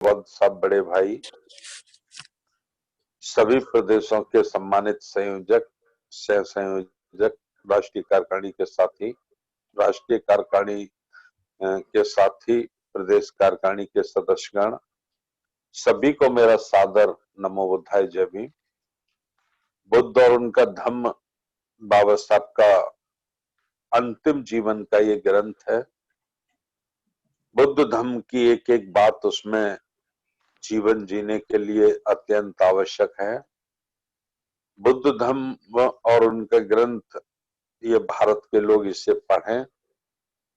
वक्त सब बड़े भाई, सभी प्रदेशों के सम्मानित संयोजक, सह संयोजक, राष्ट्रीय कार्यकारिणी के साथी, राष्ट्रीय कार्यकारिणी के साथी, प्रदेश कार्यकारिणी के सदस्यगण, सभी को मेरा सादर नमो बुद्धाय, जय भीम। बुद्ध और उनका धम्म बाबा साहब का अंतिम जीवन का ये ग्रंथ है। बुद्ध धम्म की एक एक बात उसमें जीवन जीने के लिए अत्यंत आवश्यक है। बुद्ध धम्म और उनका ग्रंथ, ये भारत के लोग इसे पढ़ें,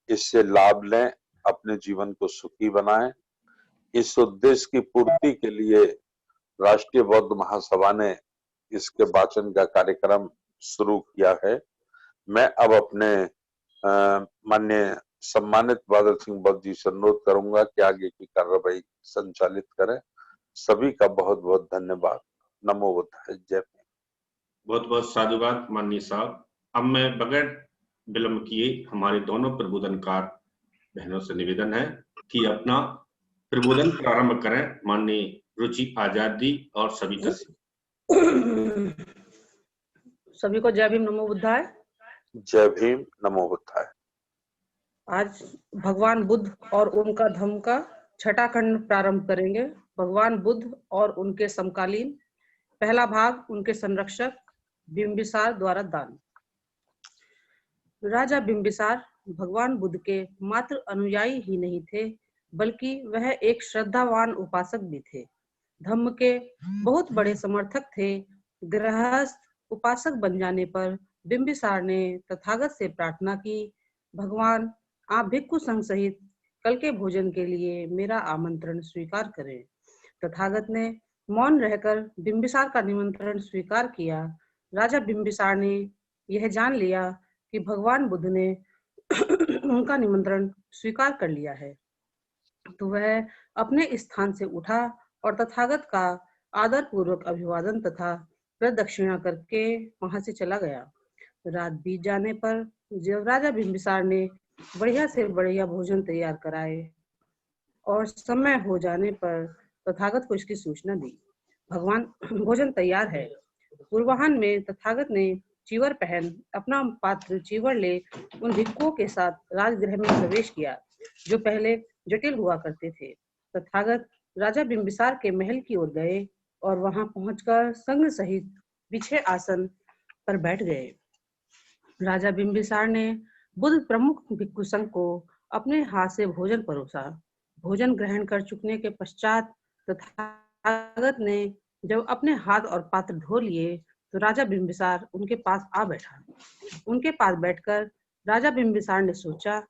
इससे लाभ लें, अपने जीवन को सुखी बनाएं। इस उद्देश्य की पूर्ति के लिए राष्ट्रीय बौद्ध महासभा ने इसके वाचन का कार्यक्रम शुरू किया है। मैं अब अपने माननीय सम्मानित बादल सिंह बौद्ध जी से अनुरोध करूंगा कि आगे की कार्रवाई संचालित करें। सभी का बहुत बहुत धन्यवाद। नमो बुद्धाय, जय भीम। बहुत बहुत साधुवाद माननीय साहब। अब मैं बगैर विलंब किए हमारे दोनों प्रबोधनकार बहनों से निवेदन है कि अपना प्रबोधन प्रारंभ करें। माननीय रुचि आजादी और सविता सिंह। सभी को जय भीम, नमो बुद्धाय। जय भीम, नमो बुद्धाय। आज भगवान बुद्ध और उनका धम्म का छठा खंड प्रारंभ करेंगे। भगवान बुद्ध और उनके समकालीन, पहला भाग, उनके संरक्षक बिंबिसार द्वारा दान। राजा बिंबिसार भगवान बुद्ध के मात्र अनुयायी ही नहीं थे, बल्कि वह एक श्रद्धावान उपासक भी थे। धम्म के बहुत बड़े समर्थक थे। गृहस्थ उपासक बन जाने पर बिंबिसार ने तथागत से प्रार्थना की, भगवान, आप भिक्षु संघ सहित कल के भोजन के लिए मेरा आमंत्रण स्वीकार करें। तथागत ने मौन रहकर बिंबिसार का निमंत्रण स्वीकार किया। राजा बिंबिसार ने यह जान लिया कि भगवान बुद्ध ने उनका निमंत्रण स्वीकार कर लिया है, तो वह अपने स्थान से उठा और तथागत का आदर पूर्वक अभिवादन तथा प्रदक्षिणा करके वहां से चला गया। रात बीत जाने पर जब राजा बिंबिसार ने बढ़िया से बढ़िया भोजन तैयार कराए और समय हो जाने पर तथागत को इसकी सूचना दी, भगवान, भोजन तैयार है। पूर्वाह्न में तथागत ने चीवर पहन अपना पात्र चीवर ले उन भिक्षुओं के साथ राजगृह में प्रवेश किया, जो पहले जटिल हुआ करते थे। तथागत राजा बिंबिसार के महल की ओर गए और वहां पहुंचकर संघ सहित बिछे आसन पर बैठ गए। राजा बिंबिसार ने बुद्ध प्रमुख भिक्षु संघ को अपने हाथ से भोजन परोसा। भोजन ग्रहण कर चुकने के पश्चात तथागत ने जब अपने हाथ और पात्र धो लिए तो राजा बिंबिसार उनके पास आ बैठा। उनके पास बैठकर राजा बिंबिसार ने सोचा,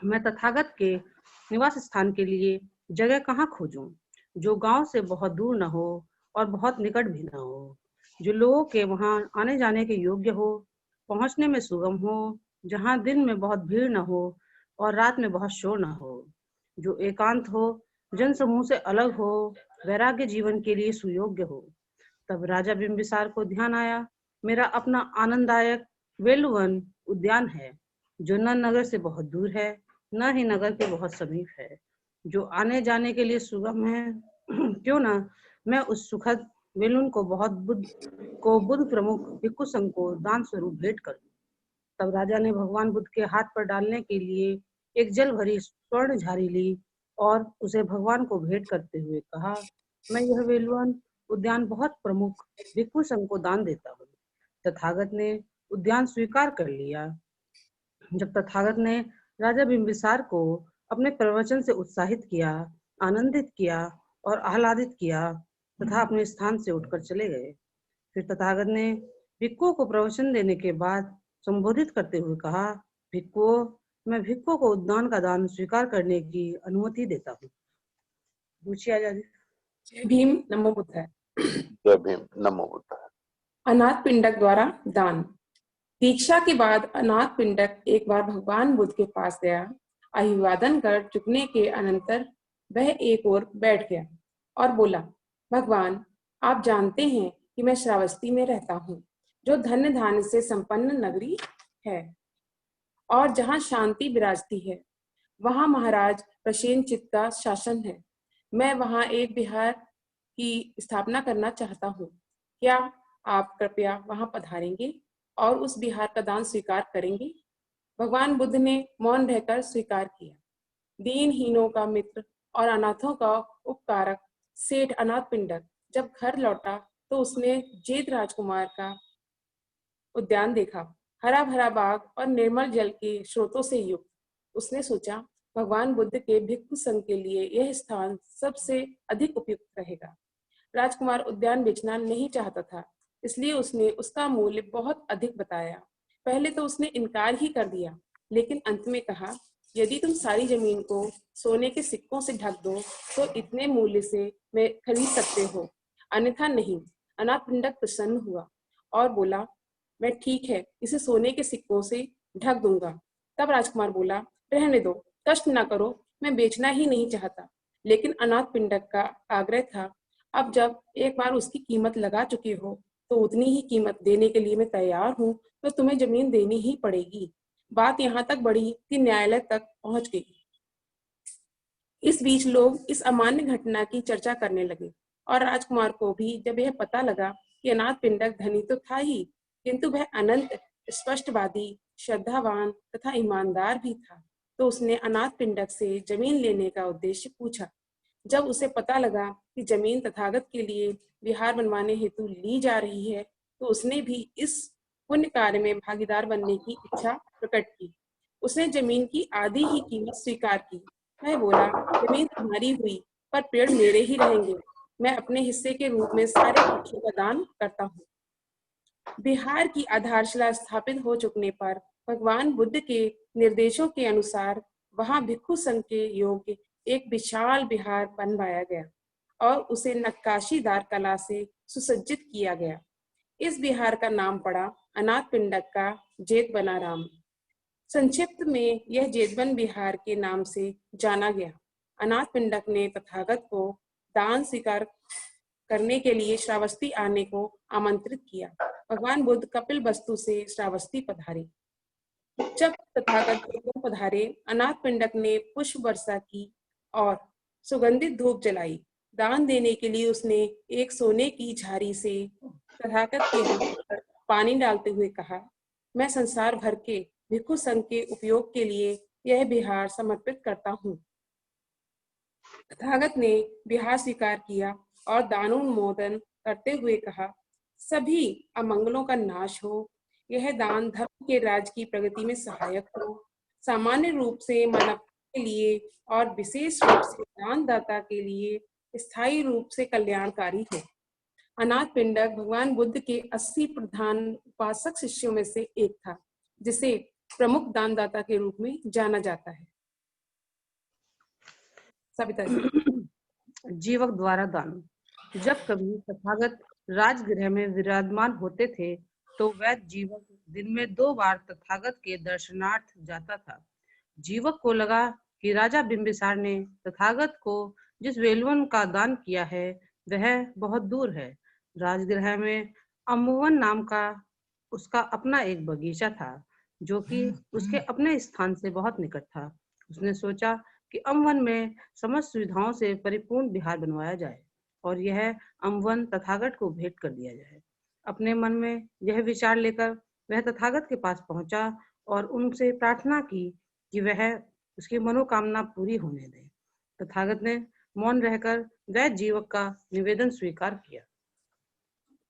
मैं तथागत के निवास स्थान के लिए जगह कहाँ खोजूं, जो गांव से बहुत दूर न हो और बहुत निकट भी न हो, जो लोगों के वहां आने जाने के योग्य हो, पहुंचने में सुगम हो, जहां दिन में बहुत भीड़ न हो और रात में बहुत शोर न हो, जो एकांत हो, जन समूह से अलग हो, वैराग्य जीवन के लिए सुयोग्य हो। तब राजा बिंबिसार को ध्यान आया, मेरा अपना आनंददायक वेलुवन उद्यान है, जो न नगर से बहुत दूर है, न ही नगर के बहुत समीप है, जो आने जाने के लिए सुगम है। क्यों ना मैं उस सुखद वेलुन को बुद्ध प्रमुख भिक्षु संघ को दान स्वरूप भेंट कर दूं। तब राजा ने भगवान बुद्ध के हाथ पर डालने के लिए एक जल भरी स्वर्ण झारी ली और उसे भगवान को भेंट करते हुए कहा, मैं यह वेलुवन उद्यान बहुत प्रमुख भिक्षु संघ को दान देता हूँ। तथागत ने उद्यान स्वीकार कर लिया। जब तथागत ने राजा बिंबिसार को अपने प्रवचन से उत्साहित किया, आनंदित किया और आह्लादित किया तथा अपने स्थान से उठकर चले गए, फिर तथागत ने भिक्षुओं को प्रवचन देने के बाद संबोधित करते हुए कहा, भिक्षुओं, मैं भिक्षुओं को उद्यान का दान स्वीकार करने की अनुमति देता हूँ। रुचि आजादी। जय भीम, नमो बुद्धाय। जय भीम, नमो बुद्धाय। अनाथ पिंडक द्वारा दान। दीक्षा के बाद अनाथ पिंडक एक बार भगवान बुद्ध के पास गया। अभिवादन कर चुकने के अनंतर वह एक ओर बैठ गया और बोला, भगवान, आप जानते हैं कि मैं श्रावस्ती में रहता हूँ, जो धन्य धान्य से संपन्न नगरी है और जहाँ शांति विराजती है। वहां महाराज प्रसेनचित्त का शासन है। मैं वहां एक विहार की स्थापना करना चाहता हूँ। क्या आप कृपया वहां पधारेंगे और उस विहार का दान स्वीकार करेंगे? भगवान बुद्ध ने मौन रहकर स्वीकार किया। दीनहीनों का मित्र और अनाथों का उपकारक सेठ अनाथ पिंडक जब घर लौटा तो उसने जेठ राजकुमार का उद्यान देखा, हरा भरा बाग और निर्मल जल के स्रोतों से युक्त। उसने सोचा, भगवान बुद्ध के भिक्षु संघ के लिए यह स्थान सबसे अधिक उपयुक्त रहेगा। राजकुमार उद्यान बेचना नहीं चाहता था, इसलिए उसने उसका मूल्य बहुत अधिक बताया। पहले तो उसने इनकार ही कर दिया, लेकिन अंत में कहा, यदि तुम सारी जमीन को सोने के सिक्कों से ढक दो तो इतने मूल्य से मैं खरीद सकते हो, अन्यथा नहीं। अनाथ पिंडक प्रसन्न हुआ और बोला, मैं ठीक है, इसे सोने के सिक्कों से ढक दूंगा। तब राजकुमार बोला, रहने दो, कष्ट ना करो, मैं बेचना ही नहीं चाहता। लेकिन अनाथ पिंडक का आग्रह था, अब जब एक बार उसकी कीमत लगा चुके हो तो उतनी ही कीमत देने के लिए मैं तैयार हूँ, तो तुम्हें जमीन देनी ही पड़ेगी। बात यहाँ तक बढ़ी कि न्यायालय तक पहुंच गई। इस बीच लोग इस अमान्य घटना की चर्चा करने लगे और राजकुमार को भी जब यह पता लगा कि अनाथ पिंडक धनी तो था ही, किंतु वह अनंत स्पष्टवादी, श्रद्धावान तथा ईमानदार भी था, तो उसने अनाथ पिंडक से जमीन लेने का उद्देश्य पूछा। जब उसे पता लगा कि जमीन तथागत के लिए विहार बनवाने हेतु ली जा रही है, तो उसने भी इस पुण्य कार्य में भागीदार बनने की इच्छा प्रकट की। उसने जमीन की आधी ही कीमत स्वीकार की। वह बोला, जमीन तुम्हारी हुई, पर पेड़ मेरे ही रहेंगे। मैं अपने हिस्से के रूप में सारे वृक्षों का दान करता हूँ। बिहार की आधारशिला स्थापित हो चुकने पर भगवान बुद्ध के निर्देशों के अनुसार वहां भिक्षु संघ के योग्य एक विशाल विहार बनवाया गया और उसे नक्काशीदार कला से सुसज्जित किया गया। इस विहार का नाम पड़ा अनाथ पिंडक का जेतवनाराम। संक्षिप्त में यह जेतवन विहार के नाम से जाना गया। अनाथ पिंडक ने तथागत को दान स्वीकार करने के लिए श्रावस्ती आने को आमंत्रित किया। भगवान बुद्ध कपिल वस्तु से श्रावस्ती पधारे। जब तथागत पधारे, अनाथ पिंडक ने पुष्प वर्षा की और सुगंधित धूप जलाई। दान देने के लिए उसने एक सोने की झारी से तथागत के हाथ पर पानी डालते हुए कहा, मैं संसार भर के भिक्षु संघ के उपयोग के लिए यह विहार समर्पित करता हूँ। तथागत ने विहार स्वीकार किया और दानोन्मोदन करते हुए कहा, सभी अमंगलों का नाश हो। यह दान धर्म के राज्य की प्रगति में सहायक हो, सामान्य रूप से मानवता के लिए और विशेष रूप से दानदाता के लिए स्थायी रूप से कल्याणकारी हो। अनाथ पिंडक भगवान बुद्ध के 80 प्रधान उपासक शिष्यों में से एक था, जिसे प्रमुख दानदाता के रूप में जाना जाता है। सविता जी। जीवक द्वारा दान। जब कभी तथागत राजगृह में विराजमान होते थे तो वैद्य जीवक दिन में 2 बार तथागत के दर्शनार्थ जाता था। जीवक को लगा कि राजा बिंबिसार ने तथागत को जिस वेलवन का दान किया है वह बहुत दूर है। राजगृह में अम्बुवन नाम का उसका अपना एक बगीचा था, जो कि उसके अपने स्थान से बहुत निकट था। उसने सोचा कि अम्बवन में समस्त सुविधाओं से परिपूर्ण विहार बनवाया जाए और यह अम्बवन तथागत को भेंट कर दिया जाए। अपने मन में यह विचार लेकर वह तथागत के पास पहुंचा और उनसे प्रार्थना की कि वह उसकी मनोकामना पूरी होने दे। तथागत ने मौन रहकर वैद्य जीवक का निवेदन स्वीकार किया।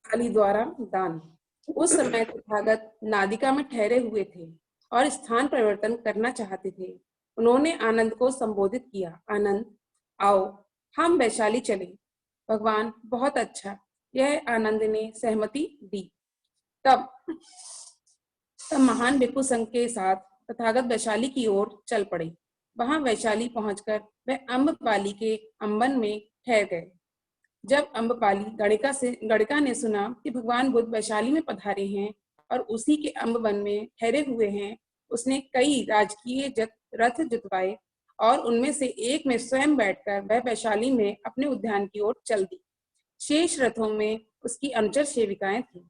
काली द्वारा दान। उस समय तथागत नादिका में ठहरे हुए थे और स्थान परिवर्तन करना चाहते थे। उन्होंने आनंद को संबोधित किया, आनंद आओ, हम वैशाली चले। भगवान बहुत अच्छा। यह आनंद ने सहमति दी। तब महान भिक्षु संघ के साथ तथागत वैशाली की ओर चल पड़े। वहां वैशाली पहुंचकर वह अम्बपाली के अम्बन में ठहर गए। जब अम्बपाली गणिका ने सुना कि भगवान बुद्ध वैशाली में पधारे हैं और उसी के अम्बवन में ठहरे हुए हैं, उसने कई राजकीय रथ जुतवाए और उनमें से एक में स्वयं बैठकर वह वैशाली में अपने उद्यान की ओर चल दी। शेष रथों में उसकी अनुचर सेविकाएं थीं।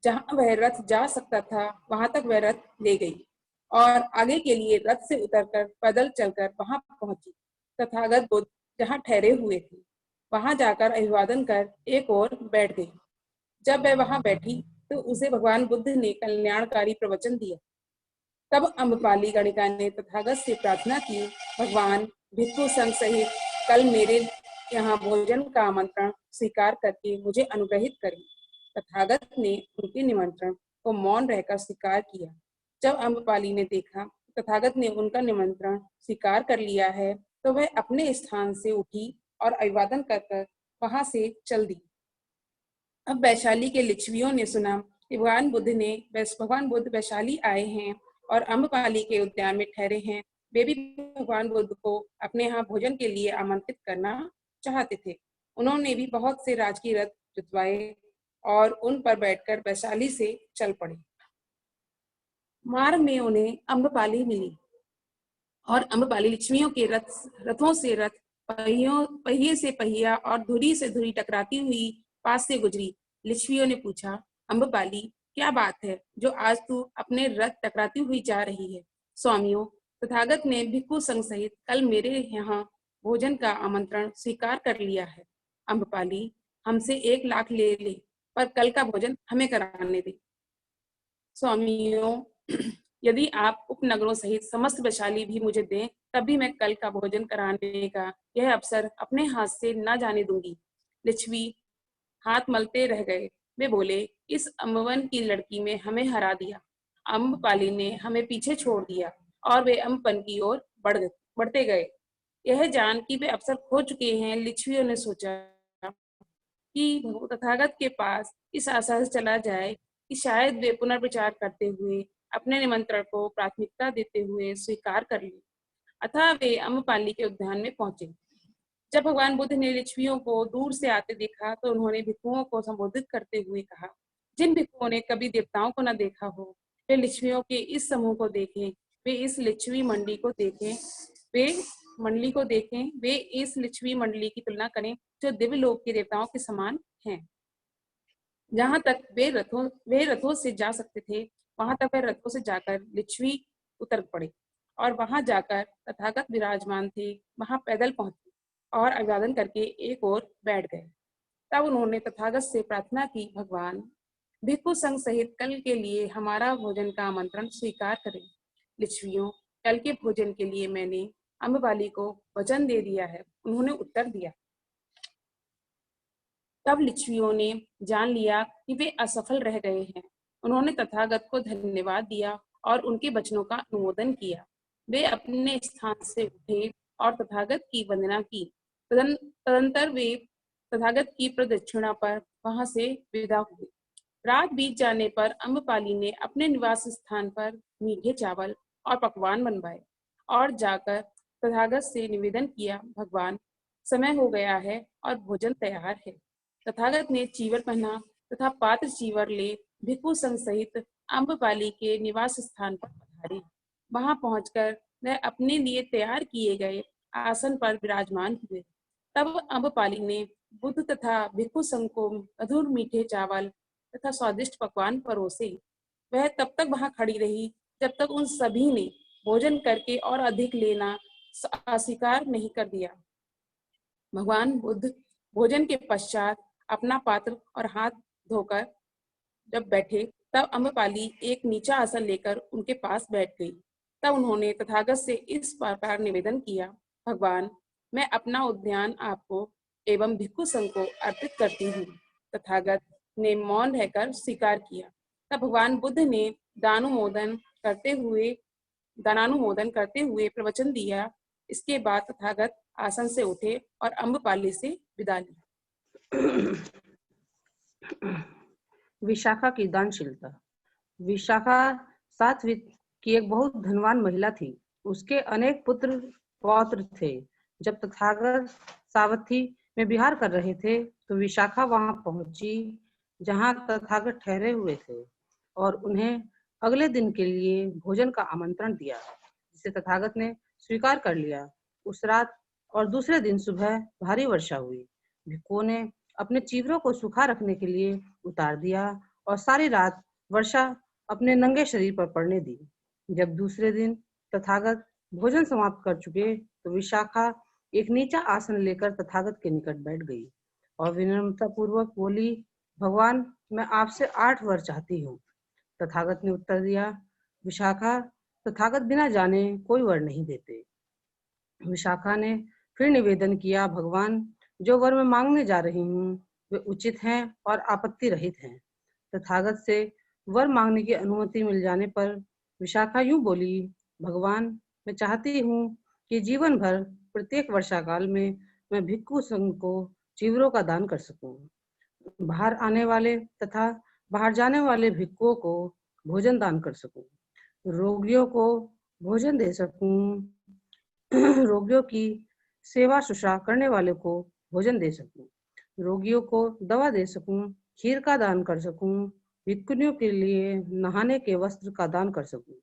जहां वह रथ जा सकता था वहां तक वह रथ ले गई और आगे के लिए रथ से उतरकर पैदल चलकर वहां पहुंची। तथागत बुद्ध जहाँ ठहरे हुए थे। वहां जाकर अभिवादन कर एक ओर बैठ गई। जब वह वहां बैठी तो उसे भगवान बुद्ध ने कल्याणकारी प्रवचन दिया। तब अम्रपाली गणिका ने तथागत से प्रार्थना की, भगवान, भिक्षु संघ सहित कल मेरे यहाँ भोजन का आमंत्रण स्वीकार करके मुझे अनुग्रहित करें। तथागत ने उनके निमंत्रण को मौन रहकर स्वीकार किया। जब अम्रपाली ने देखा तथागत ने उनका निमंत्रण स्वीकार कर लिया है तो वह अपने स्थान से उठी और अभिवादन कर वहां से चल दी। अब वैशाली के लिच्छवियों ने सुना कि भगवान बुद्ध वैशाली आए हैं और अम्रपाली के उद्यान में ठहरे हैं। वे भी भगवान बुद्ध को अपने यहाँ भोजन के लिए आमंत्रित करना चाहते थे। उन्होंने भी बहुत से राजकीय रथ जुतवाए और उन पर बैठकर वैशाली से चल पड़े। मार्ग में उन्हें अम्रपाली मिली और अम्रपाली लिच्छवियों के रथों से रथ, पहिए से पहिया और धुरी से धुरी टकराती हुई पास से गुजरी। लिच्छवियों ने पूछा, अम्रपाली, क्या बात है जो आज तू अपने रथ टकराती हुई जा रही है? स्वामियों, तथागत ने भिक्षु संघ सहित कल मेरे यहाँ भोजन का आमंत्रण स्वीकार कर लिया है। अम्रपाली, हमसे 1 लाख ले ले, पर कल का भोजन हमें कराने दे। स्वामियों, यदि आप उपनगरों सहित समस्त वैशाली भी मुझे दें, तब भी मैं कल का भोजन कराने का यह अवसर अपने हाथ से न जाने दूंगी। लिच्छवी हाथ मलते रह गए। वे बोले, इस अम्बवन की लड़की में हमें हरा दिया। अम्बपाली ने हमें पीछे छोड़ दिया और वे अम्बपन की ओर बढ़ते गए। यह जान कि वे अवसर खो चुके हैं, लिच्छवियों ने सोचा कि तथागत के पास इस आशा से चला जाए कि शायद वे पुनर्विचार करते हुए अपने निमंत्रण को प्राथमिकता देते हुए स्वीकार कर लें। अतः वे अम्रपाली के उद्यान में पहुंचे। जब भगवान बुद्ध ने लिच्छवियों को दूर से आते देखा तो उन्होंने भिक्षुओं को संबोधित करते हुए कहा, जिन भिक्षुओं ने कभी देवताओं को न देखा हो, वे लिच्छवियों के इस समूह को देखें। वे इस लिच्छवी मंडली को देखें। वे इस लिच्छवी मंडली की तुलना करें जो दिव्य लोक के देवताओं के समान हैं। जहां तक वे रथों से जा सकते थे, वहां तक वे रथों से जाकर लिच्छवी उतर पड़े और वहां जाकर तथागत विराजमान थे वहां पैदल पहुंचे और अभिवादन करके एक ओर बैठ गए। तब उन्होंने तथागत से प्रार्थना की, भगवान, भिक्षु संघ सहित कल के लिए हमारा भोजन का आमंत्रण स्वीकार करें। लिच्छवियों, कल के भोजन के लिए मैंने अम्रपाली को वचन दे दिया है, उन्होंने उत्तर दिया। तब लिच्छवियों ने जान लिया कि वे असफल रह गए हैं। उन्होंने तथागत को धन्यवाद दिया और उनके वचनों का अनुमोदन किया। वे अपने स्थान से उठे और तथागत की वंदना की। तदंतर वे तथागत की प्रदक्षिणा पर वहां से विदा हुए। रात बीत जाने पर अम्रपाली ने अपने निवास स्थान पर मीठे चावल और पकवान बनवाए और जाकर तथागत से निवेदन किया, भगवान, समय हो गया है और भोजन तैयार है। तथागत ने चीवर पहना तथा पात्र चीवर ले भिक्षु संघ सहित अम्रपाली के निवास स्थान पर पधारे। वहां पहुंचकर वह अपने लिए तैयार किए गए आसन पर विराजमान हुए। तब अम्रपाली ने बुद्ध तथा भिक्षु संघ को मधुर मीठे चावल तथा स्वादिष्ट पकवान परोसे। वह तब तक वहां खड़ी रही जब तक उन सभी ने भोजन करके और अधिक लेना अस्वीकार नहीं कर दिया। भगवान बुद्ध भोजन के पश्चात अपना पात्र और हाथ धोकर जब बैठे, तब अम्रपाली एक नीचा आसन लेकर उनके पास बैठ गई। तब उन्होंने तथागत से इस प्रकार निवेदन किया, भगवान, मैं अपना उद्यान आपको एवं भिक्षु संघ को अर्पित करती हूँ। तथागत ने मौन रहकर स्वीकार किया। तब भगवान बुद्ध ने दानानुमोदन करते हुए प्रवचन दिया। इसके बाद तथागत आसन से उठे और अम्रपाली से विदा ली। विशाखा की दानशीलता। विशाखा सात्विक की एक बहुत धनवान महिला थी। उसके अनेक पुत्र पौत्र थे। जब तथागत सावथी में विहार कर रहे थे तो विशाखा वहां पहुंची जहां तथागत ठहरे हुए थे और उन्हें अगले दिन के लिए भोजन का आमंत्रण दिया, जिसे तथागत ने स्वीकार कर लिया। उस रात और दूसरे दिन सुबह भारी वर्षा हुई। भिक्षुओं ने अपने चीवरों को सूखा रखने के लिए उतार दिया और सारी रात वर्षा अपने नंगे शरीर पर पड़ने दी। जब दूसरे दिन तथागत भोजन समाप्त कर चुके तो विशाखा एक नीचा आसन लेकर तथागत के निकट बैठ गई और विनम्रता पूर्वक बोली, भगवान, मैं आपसे 8 वर चाहती हूँ। तथागत ने उत्तर दिया, विशाखा, तथागत बिना जाने कोई वर नहीं देते। विशाखा ने फिर निवेदन किया, भगवान, जो वर मैं मांगने जा रही हूँ वे उचित हैं और आपत्ति रहित हैं। तथागत से वर मांगने की अनुमति मिल जाने पर विशाखा यूं बोली, भगवान, मैं चाहती हूँ कि जीवन भर प्रत्येक वर्षाकाल में मैं भिक्षु संघ को चीवरों का दान कर सकूं, बाहर आने वाले तथा बाहर जाने वाले भिक्षुओं को भोजन दान कर सकूं, रोगियों को भोजन दे सकूं, रोगियों की सेवा शुश्रूषा करने वाले को भोजन दे सकूं, रोगियों को दवा दे सकूं, खीर का दान कर सकूं, भिक्षुनियों के लिए नहाने के वस्त्र का दान कर सकूं।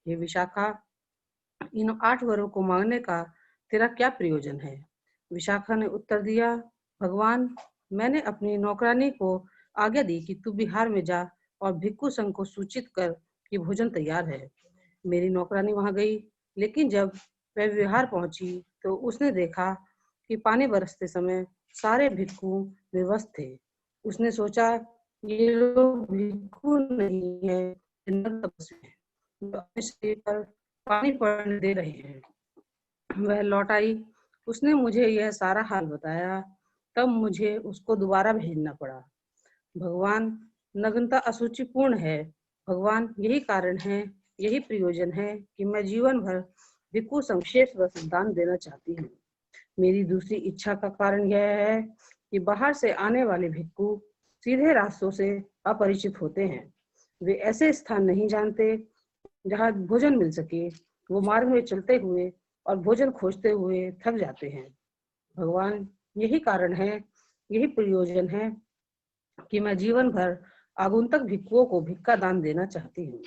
ये विशाखा, इन 8 वरों को मांगने का तेरा क्या प्रयोजन है? विशाखा ने उत्तर दिया, भगवान, मैंने अपनी नौकरानी को आज्ञा दी कि तू बिहार में जा और भिक्षु संघ को सूचित कर कि भोजन तैयार है। मेरी नौकरानी वहां गई, लेकिन जब वह बिहार पहुंची तो उसने देखा कि पानी बरसते समय सारे भिक्षु बेबस थे। उसने सोचा, ये लोग भिक्षु नहीं है, तपस्वी हैं, जो अपने शरीर पर पानी पड़ने दे रहे हैं। वह लौट आई, उसने मुझे यह सारा हाल बताया, तब मुझे उसको दोबारा भेजना पड़ा। भगवान, नग्नता असुचिपूर्ण है। भगवान, यही कारण है, यही प्रयोजन है कि मैं जीवन भर भिक्षु संक्षेप वस्त्र दान देना चाहती हूँ। मेरी दूसरी इच्छा का कारण यह है कि बाहर से आने वाले भिक्षु सीधे रास्तों से अपरिचित होते हैं। वे ऐसे स्थान नहीं जानते जहाँ भोजन मिल सके। वो मार्ग में चलते हुए और भोजन खोजते हुए थक जाते हैं। भगवान, यही कारण है, यही प्रयोजन है कि मैं जीवन भर आगंतुक भिक्षुओं को भिक्षा दान देना चाहती हूँ।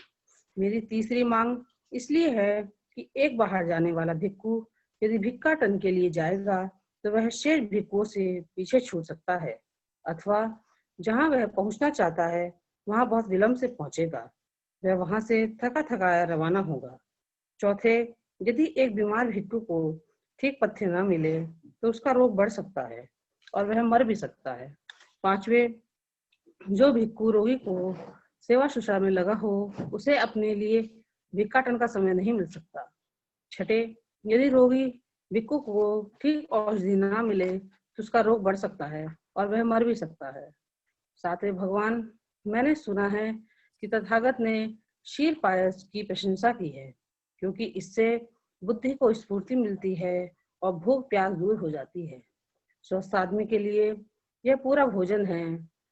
मेरी तीसरी मांग इसलिए है कि एक बाहर जाने वाला भिक्षु यदि भिक्षाटन के लिए जाएगा तो वह शेष भिक्षुओं से पीछे छूट सकता है, अथवा जहाँ वह पहुंचना चाहता है वहां बहुत विलंब से पहुंचेगा। वह वहां से थका थकाया रवाना होगा। चौथे, यदि एक बीमार भिक्षु को ठीक पथ्य न मिले तो उसका रोग बढ़ सकता है और वह मर भी सकता है। पांचवें, जो भिक्षु रोगी को सेवा शुश्रूषा में लगा हो उसे अपने लिए भिक्षाटन का समय नहीं मिल सकता। छठे, यदि रोगी भिक्षु को ठीक औषधि न मिले तो उसका रोग बढ़ सकता है और वह मर भी सकता है। सातवें, भगवान, मैंने सुना है कि तथागत ने क्षीर पायस की प्रशंसा की है, क्योंकि इससे बुद्धि को स्फूर्ति मिलती है और भूख प्यास दूर हो जाती है। स्वस्थ आदमी के लिए यह पूरा भोजन है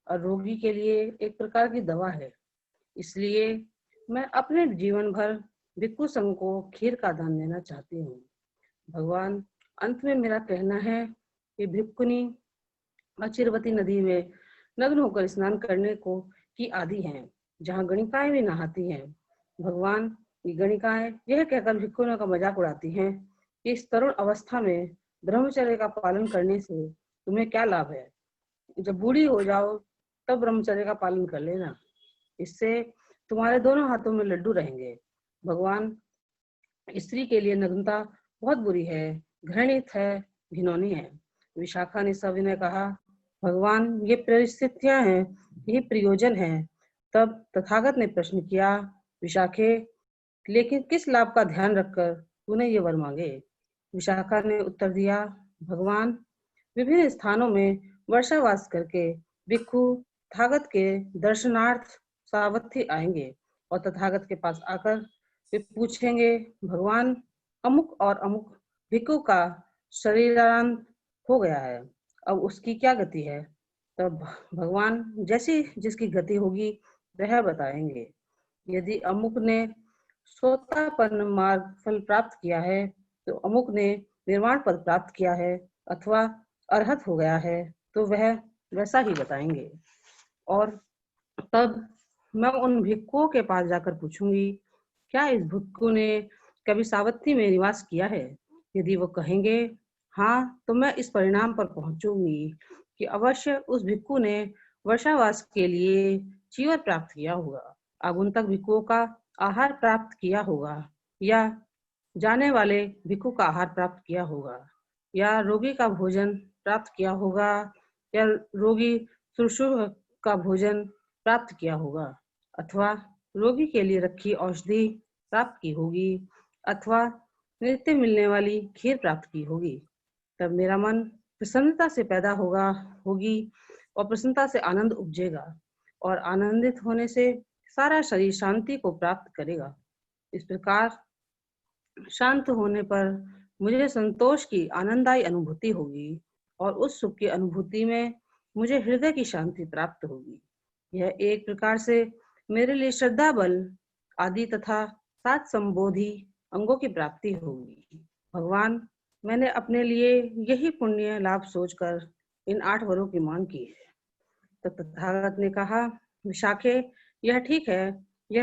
और रोगी के लिए एक प्रकार की दवा है। इसलिए मैं अपने जीवन भर भिक्षु संघ को खीर का दान देना चाहती हूँ। भगवान, अंत में मेरा कहना है कि भिक्षुनी अचिरवती नदी में नग्न होकर स्नान करने को की आदि हैं, जहाँ गणिकाएं भी नहाती हैं। भगवान, ये गणिकाएं यह कहकर भिक्षुओं का मजाक उड़ाती हैं कि इस तरुण अवस्था में ब्रह्मचर्य का पालन करने से तुम्हें क्या लाभ है? जब बूढ़ी हो जाओ तब ब्रह्मचर्य का पालन कर लेना, इससे तुम्हारे दोनों हाथों में लड्डू रहेंगे। भगवान, स्त्री के लिए नग्नता बहुत बुरी है, घृणित है, घिनौनी है। विशाखा ने सविनय कहा, भगवान, ये परिस्थितियां हैं, यही प्रयोजन है। तब तथागत ने प्रश्न किया, विशाखे, लेकिन किस लाभ का ध्यान रखकर तूने ये वर मांगे? विशाखा ने उत्तर दिया, भगवान, विभिन्न स्थानों में वर्षावास करके भिक्षु तथागत के दर्शनार्थ सावथी आएंगे और तथागत के पास आकर वे पूछेंगे, भगवान, अमुक और अमुक भिक्षु का शरीरांत हो गया है, अब उसकी क्या गति है? तब भगवान जैसी जिसकी गति होगी वह बताएंगे। यदि अमुक ने सोतापन्न मार्ग फल प्राप्त किया है तो अमुक ने निर्वाण पद प्राप्त किया है अथवा अरहत हो गया है, तो वह वैसा ही बताएंगे। और तब मैं उन भिक्षुओं के पास जाकर पूछूंगी, क्या इस भिक्षु ने कभी सावथी में निवास किया है? यदि वो कहेंगे हाँ, तो मैं इस परिणाम पर पहुंचूंगी कि अवश्य उस भिक्षु ने वर्षावास के लिए चीवर प्राप्त किया होगा, आगंतुक भिक्षुओं का आहार प्राप्त किया होगा या जाने वाले भिक्षु का आहार प्राप्त किया होगा। या रोगी का भोजन प्राप्त किया होगा या रोगी शुश्रूषा का भोजन प्राप्त किया होगा अथवा रोगी के लिए रखी औषधि प्राप्त की होगी अथवा नित्य मिलने वाली खीर प्राप्त की होगी, तब मेरा मन प्रसन्नता से पैदा होगी और प्रसन्नता से आनंद उपजेगा और आनंदित होने से सारा शरीर शांति को प्राप्त करेगा। इस प्रकार शांत होने पर मुझे संतोष की आनंददायी अनुभूति होगी और उस सुख की अनुभूति में मुझे हृदय की शांति प्राप्त होगी। यह एक प्रकार से मेरे लिए श्रद्धा बल आदि तथा 7 संबोधि अंगों की प्राप्ति होगी। भगवान, मैंने अपने लिए यही पुण्य लाभ सोचकर इन 8 वरों की मांग की है। तब तथागत ने कहा, विशाखे, यह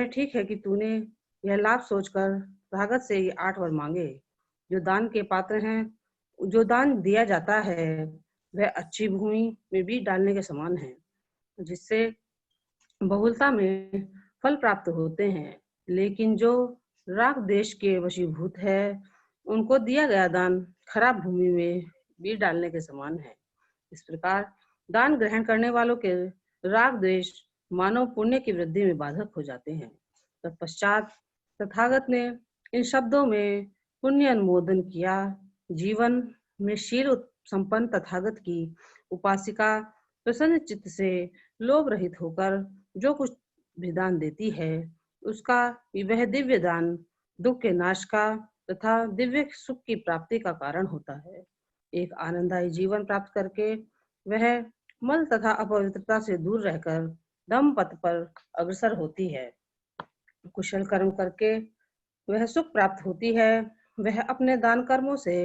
ठीक है कि तूने यह लाभ सोचकर तथागत से ये 8 वर मांगे। जो दान के पात्र हैं, जो दान दिया जाता है वह अच्छी भूमि में बीज डालने के समान है, जिससे बहुलता में फल प्राप्त होते हैं। लेकिन जो राग देश के वशीभूत है, उनको दिया गया दान खराब भूमि में बीज डालने के समान है। इस प्रकार दान ग्रहण करने वालों के राग द्वेष मानव पुण्य की वृद्धि में बाधक हो जाते हैं। तत्पश्चात तथागत ने इन शब्दों में पुण्य अनुमोदन किया। जीवन में शील संपन्न तथागत की उपासिका प्रसन्न चित्त से लोभ रहित होकर जो कुछ भी दान देती है, उसका वह दिव्य दान दुख के नाश का तथा दिव्य सुख की प्राप्ति का कारण होता है। एक आनंददायी जीवन प्राप्त करके वह मल तथा अपवित्रता से दूर रहकर धम्म पथ पर अग्रसर होती है। कुशल कर्म करके वह सुख प्राप्त होती है। वह अपने दान कर्मों से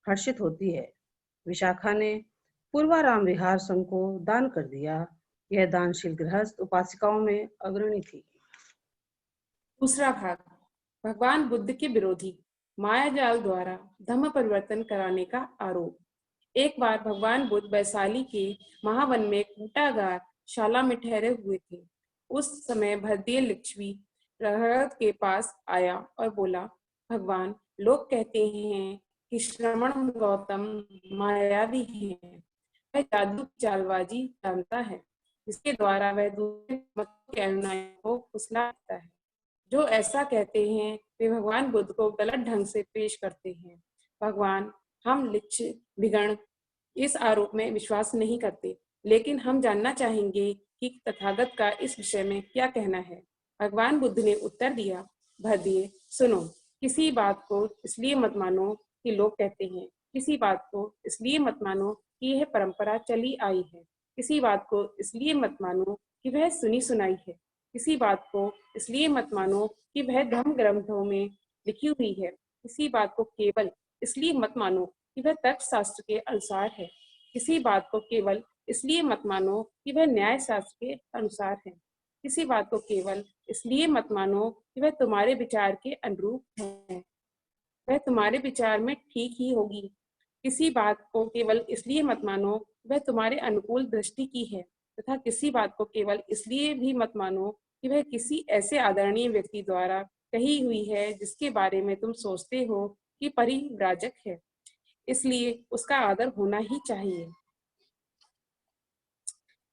हर्षित होती है। विशाखा ने पूर्वाराम विहार संघ को दान कर दिया। यह दानशील गृहस्थ उपासिकाओं में अग्रणी थी। दूसरा भाग, भगवान बुद्ध के विरोधी माया जाल द्वारा धम्म परिवर्तन कराने का आरोप। एक बार भगवान बुद्ध वैशाली के महावन में कूटागार शाला में ठहरे हुए थे। उस समय भद्दीय लिच्छवी प्रहलाद के पास आया और बोला, भगवान, लोग कहते हैं कि श्रवण गौतम मायावी है। वह जादू चालबाजी जानता है, जिसके द्वारा वह दूसरे मत के अनुयायियों को फुसलाता है। जो ऐसा कहते हैं वे भगवान बुद्ध को गलत ढंग से पेश करते हैं। भगवान, हम लिच्छविगण इस आरोप में विश्वास नहीं करते, लेकिन हम जानना चाहेंगे कि तथागत का इस विषय में क्या कहना है। भगवान बुद्ध ने उत्तर दिया, भद्दीय, सुनो, किसी बात को इसलिए मत मानो कि लोग कहते हैं, किसी बात को इसलिए मत मानो कि यह परंपरा चली आई है, किसी बात को इसलिए मत मानो कि वह सुनी सुनाई है, किसी बात को इसलिए मत मानो कि वह धर्म ग्रंथों में लिखी हुई है, किसी बात को केवल इसलिए मत मानो कि वह तर्क शास्त्र के अनुसार है, किसी बात को केवल इसलिए मत मानो कि वह न्याय शास्त्र के अनुसार है, किसी बात को केवल इसलिए मत मानो कि वह तुम्हारे विचार के अनुरूप है, वह तुम्हारे विचार में ठीक ही होगी। किसी बात को केवल इसलिए मत मानो वह तुम्हारे अनुकूल दृष्टि की है, तथा किसी बात को केवल इसलिए भी मत मानो कि वह किसी ऐसे आदरणीय व्यक्ति द्वारा कही हुई है जिसके बारे में तुम सोचते हो कि परिव्राजक है, इसलिए उसका आदर होना ही चाहिए।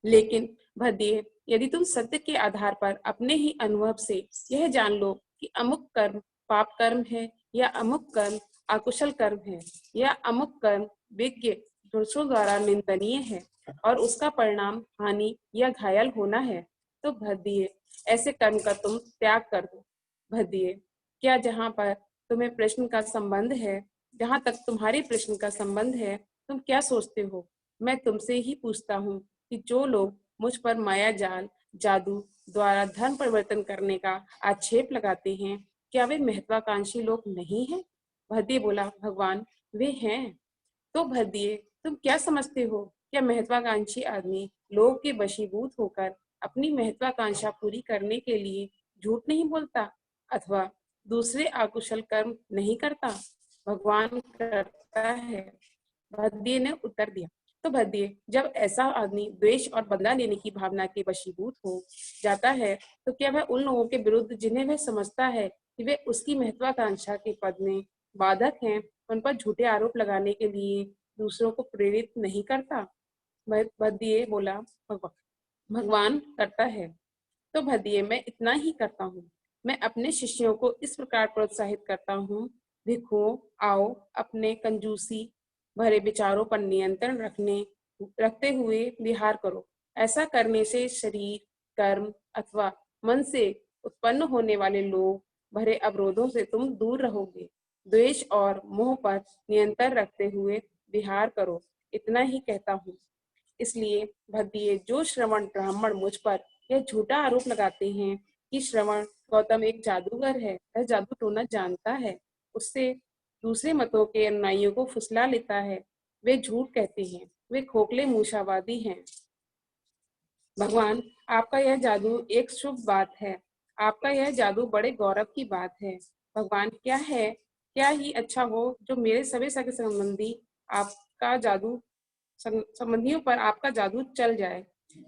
लेकिन भद्दीय, यदि तुम सत्य के आधार पर अपने ही अनुभव से यह जान लो कि अमुक कर्म पाप कर्म है या अमुक कर्म अकुशल कर्म है या अमुक कर्म विज्ञ पुरुषों द्वारा निंदनीय है और उसका परिणाम हानि या घायल होना है, तो भद्दीय, ऐसे कर्म का तुम त्याग कर दो। भद्दीय, क्या जहाँ पर तुम्हें प्रश्न का संबंध है, जहाँ तक तुम्हारे प्रश्न का संबंध है, तुम क्या सोचते हो? मैं तुमसे ही पूछता हूँ कि जो लोग मुझ पर माया जाल जादू द्वारा धर्म परिवर्तन करने का आक्षेप लगाते हैं, क्या वे महत्वाकांक्षी लोग नहीं हैं? भद्दीय बोला, भगवान, वे हैं। तो भद्दीय, तुम क्या समझते हो? क्या महत्वाकांक्षी आदमी लोग के वशीभूत होकर अपनी महत्वाकांक्षा पूरी करने के लिए झूठ नहीं बोलता अथवा दूसरे अकुशल कर्म नहीं करता? भगवान करता है। भद्दीय ने उत्तर दिया। तो भद्दीय, जब ऐसा आदमी द्वेष और बदला लेने की भावना के वशीभूत हो जाता है, तो क्या वह उन लोगों के विरुद्ध जिन्हें वह समझता है कि वे उसकी महत्वाकांक्षा के पद में बाधक हैं, उन पर झूठे आरोप लगाने के लिए दूसरों को प्रेरित नहीं करता? भद्दिये बोला, भगवान करता है। तो भद्दिये, मैं इतना ही करता हूँ। मैं अपने शिष्यों को इस प्रकार प्रोत्साहित करता हूँ, भिक्षुओं, आओ अपने कंजूसी भरे विचारों पर नियंत्रण रखते हुए विहार करो। ऐसा करने से शरीर, कर्म अथवा मन से उत्पन्न होने वाले लोग भरे अवरोधों से तुम दूर रहोगे। द्वेष और मोह पर नियंत्रण रखते हुए विहार करो। इतना ही कहता हूँ। इसलिए भद्दिये, जो श्रवण ब्राह्मण मुझ पर यह झूठा आरोप लगाते हैं कि श्रवण गौतम एक जादूगर है, वह जादू टोना जानता है, उससे दूसरे मतों के अनुयायियों को फुसला लेता है, वे झूठ कहते हैं, वे खोखले मूसावादी हैं। भगवान, आपका यह जादू एक शुभ बात है। आपका यह जादू बड़े गौरव की बात है। भगवान, क्या ही अच्छा हो जो मेरे सभी सगे संबंधी आपका जादू संबंधियों पर आपका जादू चल जाए।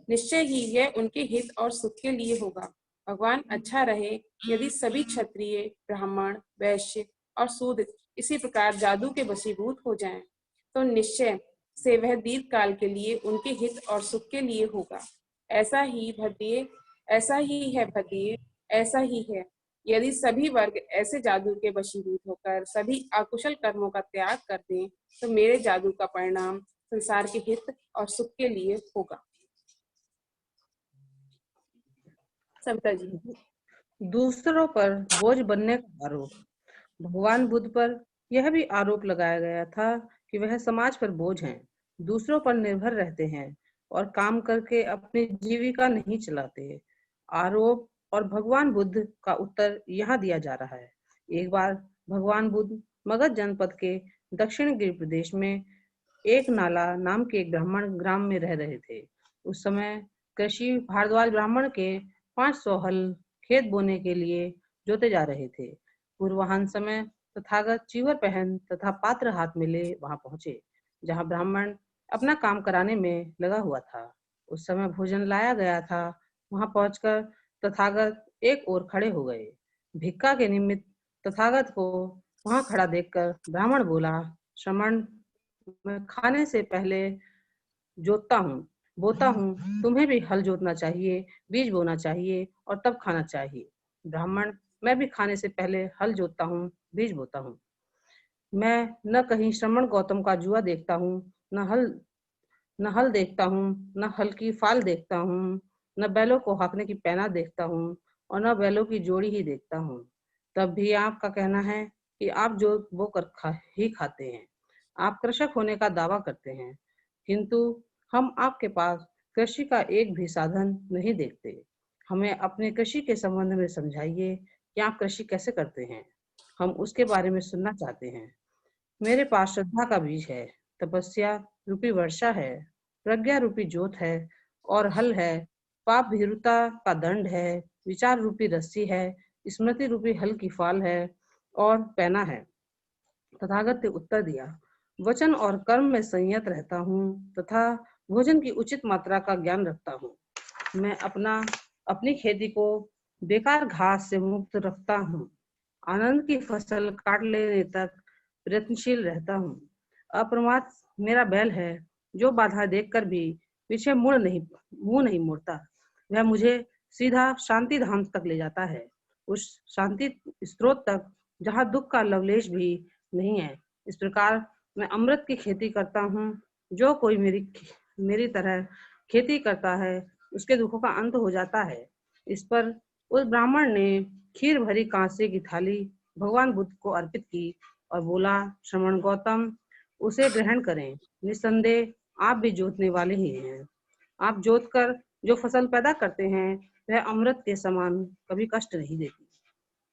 निश्चय ही यह उनके हित और सुख के लिए होगा। भगवान, अच्छा रहे यदि सभी क्षत्रिय, ब्राह्मण, वैश्य और शूद्र इसी प्रकार जादू के वशीभूत हो जाएं, तो निश्चय से वह दीर्घ काल के लिए उनके हित और सुख के लिए होगा। ऐसा ही भद्दिये, ऐसा ही है भद्दिये, ऐसा ही है। यदि सभी वर्ग ऐसे जादू के वशीभूत होकर सभी अकुशल कर्मों का त्याग कर दें, तो मेरे जादू का परिणाम संसार के हित और सुख के लिए होगा। सविता जी। दूसरों पर बोझ बनने का आरोप। भगवान बुद्ध पर यह भी आरोप लगाया गया था कि वह समाज पर बोझ हैं, दूसरों पर निर्भर रहते हैं और काम करके अपनी जीविका नहीं चलाते। आरोप और भगवान बुद्ध का उत्तर यहाँ दिया जा रहा है। एक बार भगवान बुद्ध मगध जनपद के दक्षिण गिर प्रदेश में एक नाला नाम के एक ब्राह्मण ग्राम में रह रहे थे। उस समय कृषि भारद्वाज ब्राह्मण के 500 हल खेत बोने के लिए जोते जा रहे थे। पूर्वाह्न समय तथागत चीवर पहन तथा पात्र हाथ में ले वहां पहुंचे, जहां ब्राह्मण अपना काम कराने में लगा हुआ था। उस समय भोजन लाया गया था। वहां पहुंचकर तथागत एक ओर खड़े हो गए। भिक्षा के निमित्त तथागत को वहां खड़ा देखकर ब्राह्मण बोला, श्रमण, मैं खाने से पहले जोतता हूँ, बोता हूँ, तुम्हें भी हल जोतना चाहिए, बीज बोना चाहिए और तब खाना चाहिए। ब्राह्मण, मैं भी खाने से पहले हल जोतता हूँ, बीज बोता हूँ। मैं न कहीं श्रमण गौतम का जुआ देखता हूँ, न हल देखता हूँ, न हल की फाल देखता हूँ, न बैलों को हाँकने की पैना देखता हूँ और न बैलों की जोड़ी ही देखता हूँ। तब भी आपका कहना है कि आप जो बो कर ही खाते हैं। आप कृषक होने का दावा करते हैं, किंतु हम आपके पास कृषि का एक भी साधन नहीं देखते। हमें अपने कृषि के संबंध में समझाइए कि आप कृषि कैसे करते हैं। हम उसके बारे में सुनना चाहते हैं। मेरे पास श्रद्धा का बीज है, तपस्या रूपी वर्षा है, प्रज्ञा रूपी जोत है और हल है, पाप भीरुता का दंड है, विचार रूपी रस्सी है, स्मृति रूपी हल की फाल है और पैना है। तथागत ने उत्तर दिया, वचन और कर्म में संयत रहता हूँ तथा भोजन की उचित मात्रा का ज्ञान रखता हूँ। मैं अपनी खेती को बेकार घास से मुक्त रखता हूँ। आनंद की फसल काट लेने तक प्रयत्नशील रहता हूँ। अप्रमाद मेरा बैल है, जो बाधा देखकर भी पीछे मुंह नहीं मोड़ता। वह मुझे सीधा शांति धाम तक ले जाता है, उस शांति स्रोत तक जहाँ दुख का लवलेश भी नहीं है। इस प्रकार मैं अमृत की खेती करता हूँ। जो कोई मेरी तरह खेती करता है, उसके दुखों का अंत हो जाता है। इस पर उस ब्राह्मण ने खीर भरी कांसे की थाली भगवान बुद्ध को अर्पित की और बोला, श्रमण गौतम, उसे ग्रहण करें। निस्संदेह आप भी जोतने वाले ही हैं। आप जोत कर जो फसल पैदा करते हैं, वह अमृत के समान कभी कष्ट नहीं देती।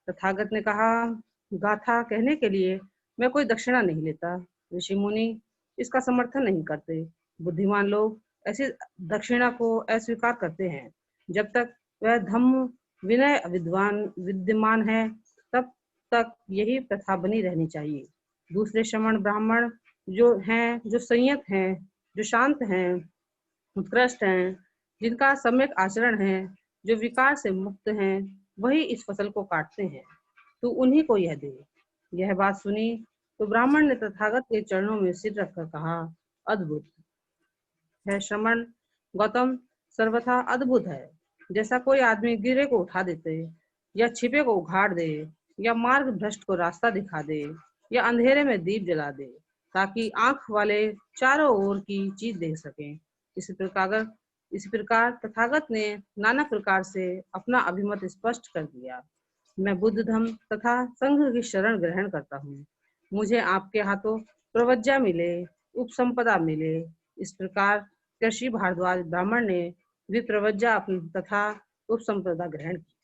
तथागत ने कहा, गाथा कहने के लिए मैं कोई दक्षिणा नहीं लेता। ऋषि मुनि इसका समर्थन नहीं करते। बुद्धिमान लोग ऐसी दक्षिणा को अस्वीकार करते हैं। जब तक वह धम्म विनय विद्यमान है, तब तक यही प्रथा बनी रहनी चाहिए। दूसरे श्रमण ब्राह्मण जो संयत हैं, जो शांत हैं, उत्कृष्ट हैं, जिनका सम्यक आचरण है, जो विकार से मुक्त हैं, वही इस फसल को काटते हैं। तो उन्हीं को यह दे। यह बात सुनी तो ब्राह्मण ने तथागत के चरणों में सिर रखकर कहा, अद्भुत है श्रमण गौतम, सर्वथा अद्भुत है। जैसा कोई आदमी गिरे को उठा देते, या छिपे को उखाड़ दे, या मार्ग भ्रष्ट को रास्ता दिखा दे, या अंधेरे में दीप जला दे, ताकि आंख वाले चारों ओर की चीज देख सकें। इसी प्रकार तथागत ने नाना प्रकार से अपना अभिमत स्पष्ट कर दिया। मैं बुद्ध धम्म तथा संघ की शरण ग्रहण करता हूँ। मुझे आपके हाथों प्रवज्जा मिले, उपसंपदा मिले। इस प्रकार कृषि भारद्वाज ब्राह्मण ने विप्रवज्जा तथा उपसंपदा ग्रहण की।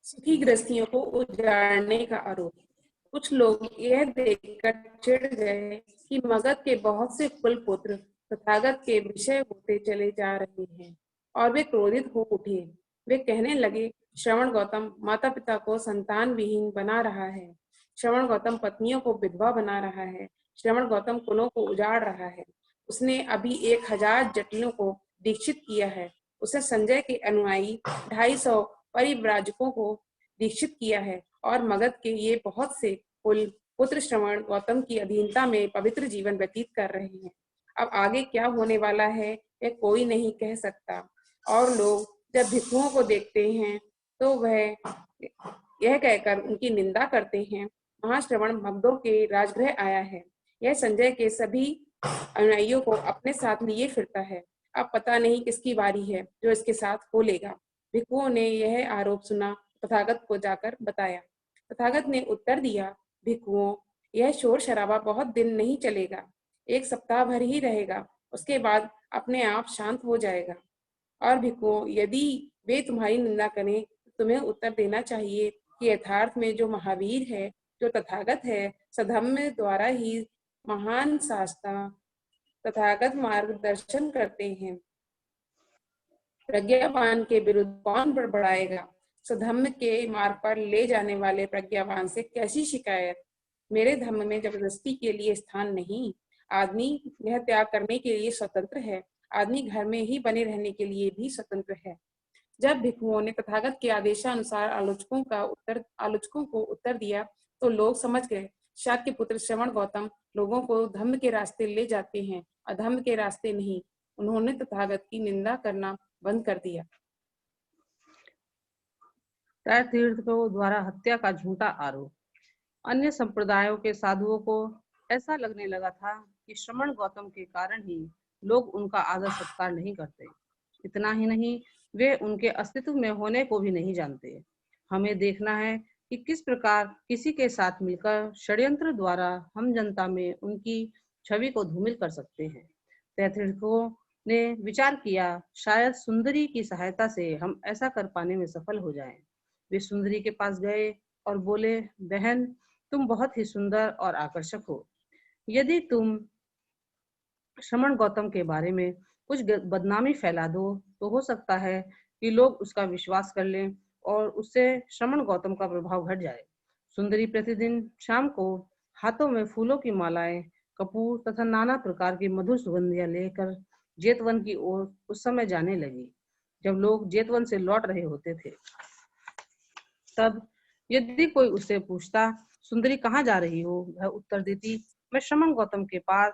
सुखी गृहस्थियों को उजाड़ने का आरोप। कुछ लोग यह देखकर चिढ़ गए कि मगध के बहुत से कुल पुत्र तथागत के विषय होते चले जा रहे हैं और वे क्रोधित हो उठे। वे कहने लगे, श्रवण गौतम माता पिता को संतान विहीन बना रहा है, श्रवण गौतम पत्नियों को विधवा बना रहा है, श्रवण गौतम कुलों को उजाड़ रहा है। उसने अभी 1000 जटिलों को दीक्षित किया है। उसने संजय के अनुयायी 250 परिव्राजकों को दीक्षित किया है और मगध के ये बहुत से कुल पुत्र श्रवण गौतम की अधीनता में पवित्र जीवन व्यतीत कर रहे हैं। अब आगे क्या होने वाला है यह कोई नहीं कह सकता। और लोग जब भिक्षुओं को देखते हैं तो वह यह कहकर उनकी निंदा करते हैं, महाश्रवण मगधों के राजगृह आया है। यह संजय के सभी अनुयायियों को अपने साथ लिए फिरता है। अब पता नहीं किसकी बारी है जो इसके साथ हो लेगा। भिक्षुओं ने यह आरोप सुना, तथागत को जाकर बताया। तथागत ने उत्तर दिया, भिक्षुओं, यह शोर शराबा बहुत दिन नहीं चलेगा, 1 सप्ताह भर ही रहेगा, उसके बाद अपने आप शांत हो जाएगा। और भिक्षुओं, यदि वे तुम्हारी निंदा करें तो तुम्हें उत्तर देना चाहिए कि यथार्थ में जो महावीर है, जो तथागत है, सधम्म द्वारा ही महान शास्त्र तथागत मार्गदर्शन करते हैं। प्रज्ञावान के विरुद्ध कौन बड़बड़ाएगा? सधम्म के मार्ग पर ले जाने वाले प्रज्ञावान से कैसी शिकायत? मेरे धम्म में जबरदस्ती के लिए स्थान नहीं। आदमी यह त्याग करने के लिए स्वतंत्र है। आदमी घर में ही बने रहने के लिए भी स्वतंत्र है। जब भिक्षुओं ने तथागत के आदेशानुसार आलोचकों को उत्तर दिया तो लोग समझ गए, शाक्य पुत्र श्रवण गौतम लोगों को धम्म के रास्ते ले जाते हैं, अधम्म के रास्ते नहीं। उन्होंने तथागत की निंदा करना बंद कर दिया। तीर्थों द्वारा हत्या का झूठा आरोप। अन्य संप्रदायों के साधुओं को ऐसा लगने लगा था कि श्रवण गौतम के कारण ही लोग उनका आदर सत्कार नहीं करते। इतना ही नहीं, वे उनके अस्तित्व में होने को भी नहीं जानते। हमें देखना है कि किस प्रकार किसी के साथ मिलकर षड्यंत्र द्वारा हम जनता में उनकी छवि को धूमिल कर सकते हैं। तैत्तिरीयों ने विचार किया, शायद सुंदरी की सहायता से हम ऐसा कर पाने में सफल हो जाएं। वे सुंदरी के पास गए और बोले, बहन, तुम बहुत ही सुंदर और आकर्षक हो। यदि तुम श्रवण गौतम के बारे में कुछ बदनामी फैला दो तो हो सकता है कि लोग उसका विश्वास कर लें और उससे श्रवण गौतम का प्रभाव घट जाए। सुंदरी प्रतिदिन शाम को हाथों में फूलों की मालाएं, कपूर तथा नाना प्रकार की मधुर सुगंधियां लेकर जेतवन की ओर उस समय जाने लगी जब लोग जेतवन से लौट रहे होते थे। तब यदि कोई उससे पूछता, सुंदरी कहाँ जा रही हो, वह उत्तर देती, मैं श्रवण गौतम के पास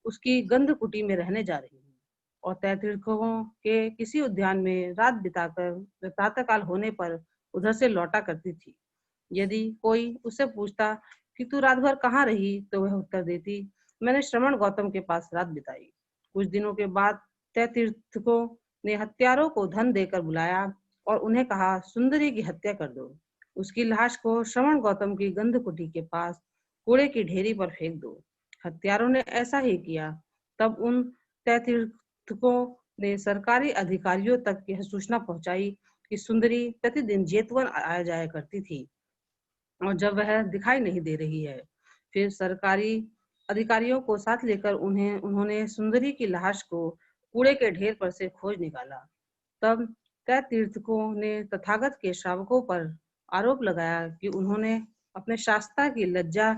उसकी गंध कुटी में रहने जा रही हूँ। और तैत्तिरीयों के किसी उद्यान में रात बिताकर प्रातःकाल होने पर उधर से लौटा करती थी। यदि कोई उससे पूछता कि तू रात भर कहाँ रही, तो वह उत्तर देती, मैंने श्रवण गौतम के पास रात बिताई। कुछ दिनों के बाद तैत्तिरीयों ने हत्यारों को धन देकर बुलाया और उन्हें कहा, सुंदरी की हत्या कर दो। उसकी लाश को श्रवण गौतम की गंध कुटी के पास कूड़े की ढेरी पर फेंक दो। हत्यारों ने ऐसा ही किया। तब उन तैत्तिरीयों ने सरकारी अधिकारियों तक यह सूचना पहुंचाई कि सुंदरी प्रतिदिन जेतवन आया जाया करती थी और जब वह दिखाई नहीं दे रही है। फिर सरकारी अधिकारियों को साथ लेकर उन्होंने सुंदरी की लाश को कूड़े के ढेर पर से खोज निकाला। तब तैत्तिरीयों ने तथागत के श्रावकों पर आरोप लगाया कि उन्होंने अपने शास्त्रा की लज्जा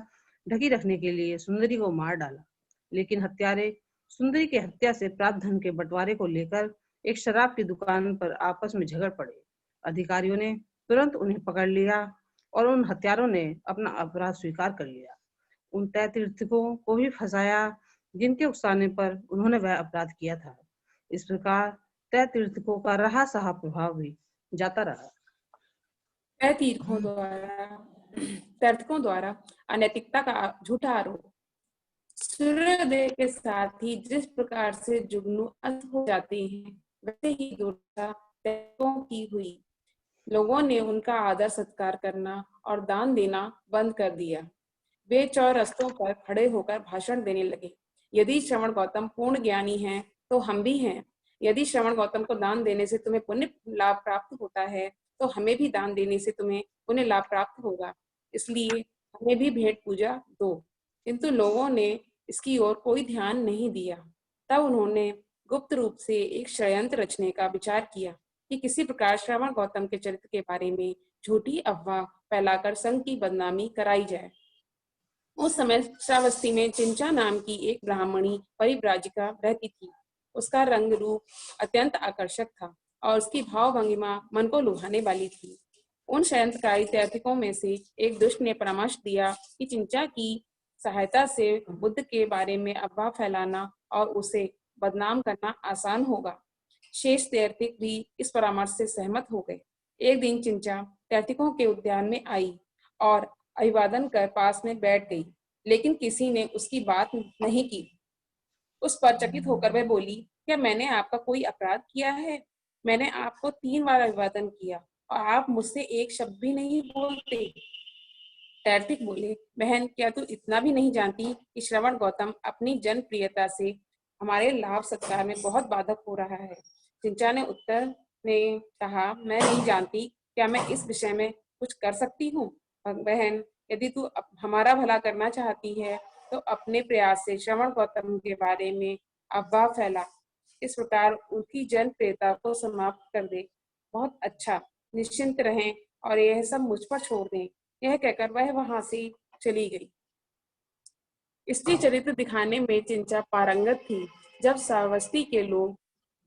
ढकी रखने के लिए सुंदरी को मार डाला। लेकिन हत्यारे सुंदरी की हत्या से प्राप्त धन के बंटवारे को लेकर एक शराब की दुकान पर आपस में झगड़ पड़े। अधिकारियों ने तुरंत उन्हें पकड़ लिया और उन हत्यारों ने अपना अपराध स्वीकार कर लिया। उन तय तीर्थकों को भी फंसाया जिनके उकसाने पर उन्होंने वह अपराध किया था। इस प्रकार तय तीर्थकों का रहा सहा प्रभाव भी जाता रहा। तय तीर्थकों द्वारा अनैतिकता का झूठा आरोप। सूर्योदय के साथ ही जिस प्रकार से जुगनू अस्त हो जाते हैं, वैसे ही दुर्दशा तीर्थकों की हुई। लोगों ने उनका आदर सत्कार करना और दान देना बंद कर दिया। वे चौरस्तों पर खड़े होकर भाषण देने लगे। यदि श्रवण गौतम पूर्ण ज्ञानी हैं, तो हम भी हैं। यदि श्रवण गौतम को दान देने से तुम्हें पुण्य लाभ प्राप्त होता है, तो हमें भी दान देने से तुम्हें पुण्य लाभ प्राप्त होगा। इसलिए हमें भी भेंट पूजा दो। किंतु लोगों ने इसकी ओर कोई ध्यान नहीं दिया। तब उन्होंने गुप्त रूप से एक षड्यंत्र रचने का विचार किया कि किसी प्रकार श्रवण गौतम के चरित्र के बारे में झूठी अफवाह फैलाकर संघ की बदनामी कराई जाए। उस समय श्रावस्ती में चिंचा नाम की एक ब्राह्मणी परिव्राजिका रहती थी। उसका रंग रूप अत्यंत आकर्षक था और उसकी भाव भंगिमा मन को लुभाने वाली थी। उन षड्यंत्रकारी तैर्थिकों में से एक दुष्ट ने परामर्श दिया कि चिंचा की सहायता से बुद्ध के बारे में अफवाह फैलाना और उसे बदनाम करना आसान होगा। शेष तैर्थिक भी इस परामर्श से सहमत हो गए। एक दिन चिंचा तैर्थिकों के उद्यान में आई और अभिवादन कर पास में बैठ गई, लेकिन किसी ने उसकी बात नहीं की। उस पर चकित होकर वह बोली, क्या मैंने आपका कोई अपराध किया है? मैंने आपको 3 बार अभिवादन किया और आप मुझसे एक शब्द भी नहीं बोलते। तैर्थिक बोले, बहन, क्या तू इतना भी नहीं जानती कि श्रवण गौतम अपनी जनप्रियता से हमारे लाभ सत्कार में बहुत बाधक हो रहा है? चिंचा ने उत्तर में कहा, मैं नहीं जानती, क्या मैं इस विषय में कुछ कर सकती हूँ? बहन, यदि तू हमारा भला करना चाहती है तो अपने प्रयास से श्रवण गौतम के बारे में अफवाह फैला। इस प्रकार उनकी जनप्रियता को समाप्त कर दे। बहुत अच्छा, निश्चिंत रहें और यह सब मुझ पर छोड़ दें। यह कहकर वह वहां से चली गई। स्त्री चरित्र दिखाने में चिंचा पारंगत थी। जब श्रावस्ती के लोग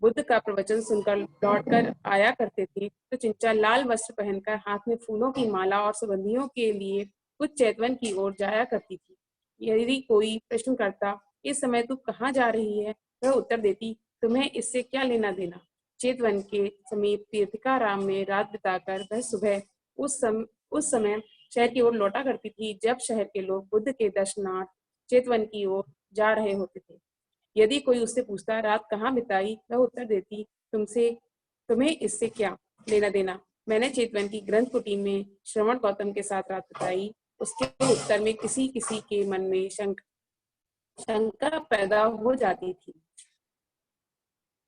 बुद्ध का प्रवचन सुनकर लौटकर आया करते थे, तो चिंचा लाल वस्त्र पहनकर हाथ में फूलों की माला और सुगंधियों के लिए कुछ चैतवन की ओर जाया करती थी। यदि कोई प्रश्न करता, इस समय तू कहाँ जा रही है, वह उत्तर देती, तुम्हें इससे क्या लेना देना। चेतवन के समीप तीर्थकाराम में रात बिताकर वह सुबह उस समय शहर की ओर लौटा करती थी, जब शहर के लोग बुद्ध के दर्शनार्थ चेतवन की ओर जा रहे होते थे। यदि कोई उससे पूछता, रात कहाँ बिताई, वह उत्तर देती, तुम्हें इससे क्या लेना देना। मैंने चेतवन की ग्रंथ कुटी में श्रवण गौतम के साथ रात बिताई। उसके उत्तर में किसी किसी के मन में शंका पैदा हो जाती थी।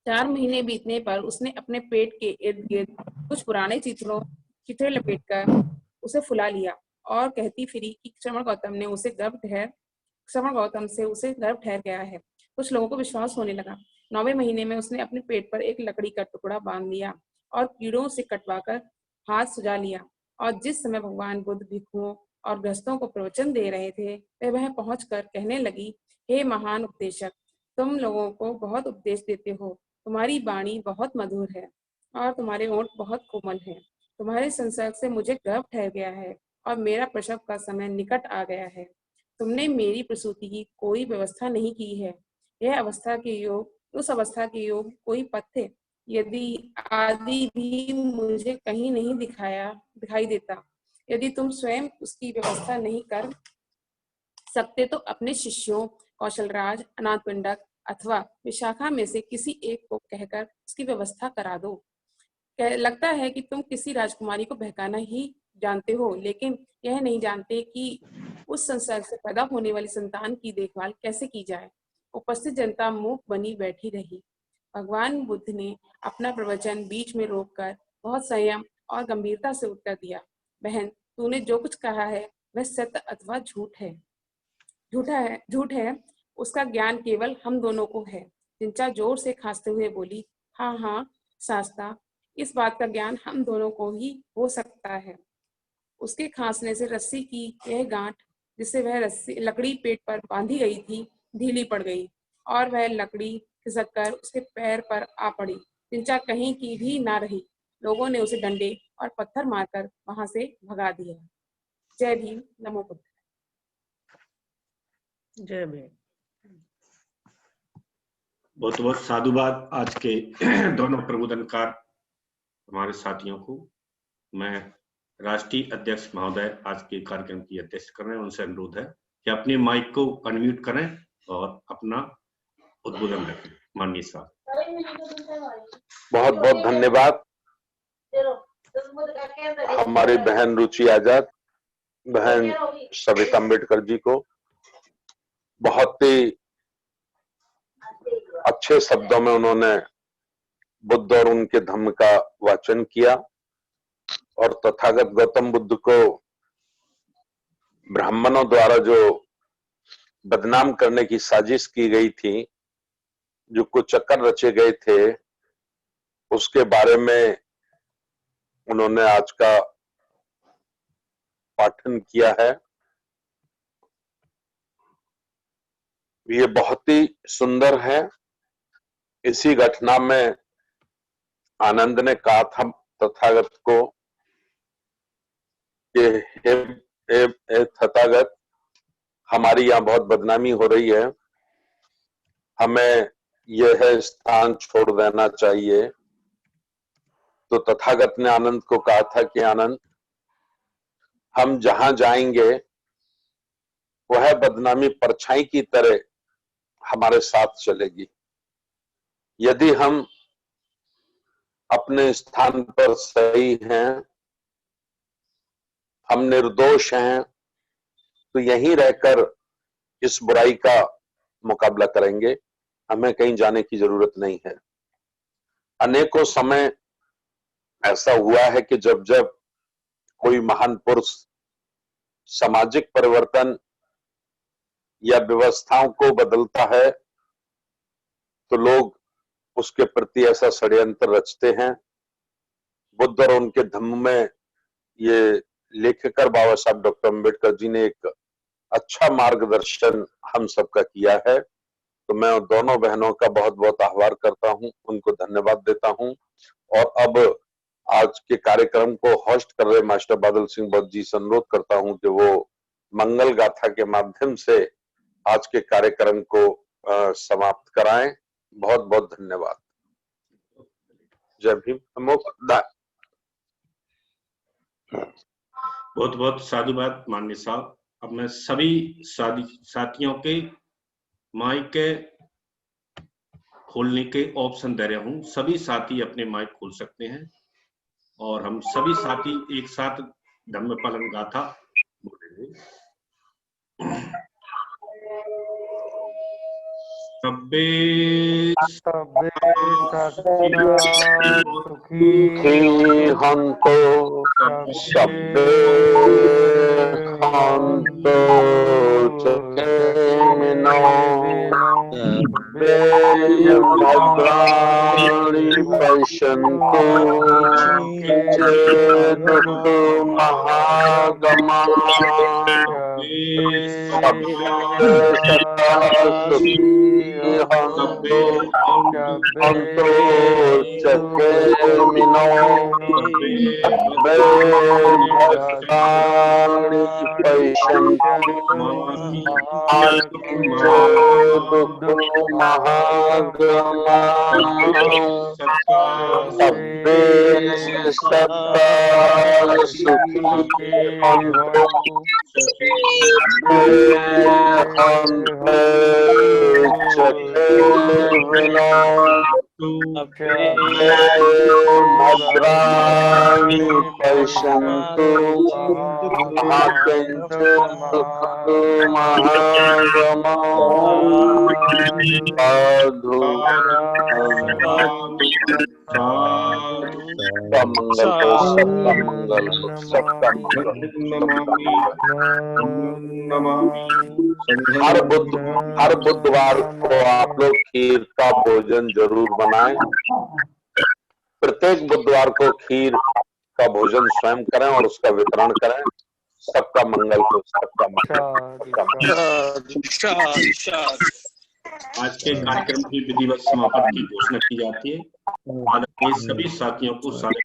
4 महीने बीतने पर उसने अपने पेट के इर्द गिर्द कुछ पुराने चित्रे लपेटकर उसे फुला लिया और कहती फिरी कि श्रवण गौतम से उसे गर्भ ठहर गया है। कुछ लोगों को विश्वास होने लगा। 9वें महीने में उसने अपने पेट पर एक लकड़ी का टुकड़ा बांध लिया और कीड़ों से कटवाकर हाथ सुजा लिया, और जिस समय भगवान बुद्ध भिक्षुओं और गृहस्थों को प्रवचन दे रहे थे, वह पहुंचकर कहने लगी, हे महान उपदेशक, तुम लोगों को बहुत उपदेश देते हो। तुम्हारी वाणी बहुत मधुर है और तुम्हारे होंठ बहुत कोमल हैं। तुम्हारे संसर्ग से मुझे गर्भ ठहर गया है और मेरा प्रसव का समय निकट आ गया है। तुमने मेरी प्रसूति की कोई व्यवस्था नहीं की है। उस अवस्था के योग कोई पथ थे, यदि आदि भी मुझे कहीं नहीं दिखाई देता। यदि तुम स्वयं उसकी व्यवस्था नहीं कर सकते तो अपने शिष्यों कौशलराज, अनाथपिंडक अथवा विशाखा में से किसी एक को कहकर उसकी व्यवस्था करा दो। लगता है कि तुम किसी राजकुमारी को बहकाना ही जानते हो, लेकिन यह नहीं जानते कि उस संसर्ग से पैदा होने वाली संतान की देखभाल कैसे की जाए। उपस्थित जनता मूक बनी बैठी रही। भगवान बुद्ध ने अपना प्रवचन बीच में रोककर बहुत संयम और गंभीरता से उत्तर दिया, बहन, तूने जो कुछ कहा है वह सत्य अथवा झूठ है। उसका ज्ञान केवल हम दोनों को है। चिंचा जोर से खांसते हुए बोली, हाँ शास्ता, इस बात का ज्ञान हम दोनों को ही हो सकता है। उसके खांसने से रस्सी की यह गांठ जिससे वह लकड़ी पेट पर बांधी गई थी ढीली पड़ गई और वह लकड़ी खिसककर उसके पैर पर आ पड़ी। चिंचा कहीं की भी ना रही। लोगों ने उसे डंडे और पत्थर मारकर वहां से भगा दिया। जय भीम, नमो बुद्ध। जय भीम। बहुत बहुत साधुवाद आज के दोनों प्रबोधनकार हमारे साथियों को। मैं राष्ट्रीय अध्यक्ष महोदय आज के कार्यक्रम की अध्यक्ष कर रहे हैं, उनसे अनुरोध है कि अपने माइक को अनम्यूट करें और अपना उद्बोधन रखें। माननीय साहब। बहुत बहुत धन्यवाद। हमारी बहन रुचि आजाद, बहन सविता अम्बेडकर जी को बहुत ही अच्छे शब्दों में उन्होंने बुद्ध और उनके धम्म का वाचन किया और तथागत गौतम बुद्ध को ब्राह्मणों द्वारा जो बदनाम करने की साजिश की गई थी, जो कुछ चक्कर रचे गए थे, उसके बारे में उन्होंने आज का पाठन किया है। ये बहुत ही सुंदर है। इसी घटना में आनंद ने कहा था तथागत को कि हे तथागत, हमारी यहाँ बहुत बदनामी हो रही है, हमें यह स्थान छोड़ देना चाहिए। तो तथागत ने आनंद को कहा था कि आनंद, हम जहां जाएंगे वह बदनामी परछाई की तरह हमारे साथ चलेगी। यदि हम अपने स्थान पर सही हैं, हम निर्दोष हैं, तो यहीं रहकर इस बुराई का मुकाबला करेंगे, हमें कहीं जाने की जरूरत नहीं है। अनेकों समय ऐसा हुआ है कि जब जब कोई महान पुरुष सामाजिक परिवर्तन या व्यवस्थाओं को बदलता है तो लोग उसके प्रति ऐसा षड्यंत्र रचते हैं। बुद्ध और उनके धम्म में ये लेखकर बाबा साहब डॉक्टर अम्बेडकर जी ने एक अच्छा मार्गदर्शन हम सबका किया है। तो मैं दोनों बहनों का बहुत बहुत आभार करता हूं, उनको धन्यवाद देता हूं। और अब आज के कार्यक्रम को होस्ट कर रहे मास्टर बादल सिंह बद्ध जी से अनुरोध करता हूं कि वो मंगल गाथा के माध्यम से आज के कार्यक्रम को समाप्त कराएं। बहुत बहुत धन्यवाद। जय भीम, नमो बुद्धाय। बहुत बहुत साधुवाद माननीय साहब। अब मैं सभी साथियों के माइक के खोलने के ऑप्शन दे रहा हूं। सभी साथी अपने माइक खोल सकते हैं और हम सभी साथी एक साथ धम्म पालन गाथा बोलेंगे। सबे सुखी हंतो सबे हंतो चेमिनो भद्राणि पश्यन्तु चेदुः महागमा हंतो चेमिनो भद्राणि पश्यन्तु महागमा सब्बे सत्ता सुखी हंतो चेमिनो भद्राणि पश्यन्तु मा किञ्चित् महागमा साधु सबका मंगल हो, सबका मंगल हो, सबका मंगल हो। हर बुधवार को आप लोग खीर का भोजन जरूर बनाएं। प्रत्येक बुधवार को खीर का भोजन स्वयं करें और उसका वितरण करें। सबका मंगल हो, सबका मंगल। आज के कार्यक्रम की विधिवत समापन की घोषणा की जाती है। सभी साथियों को सादर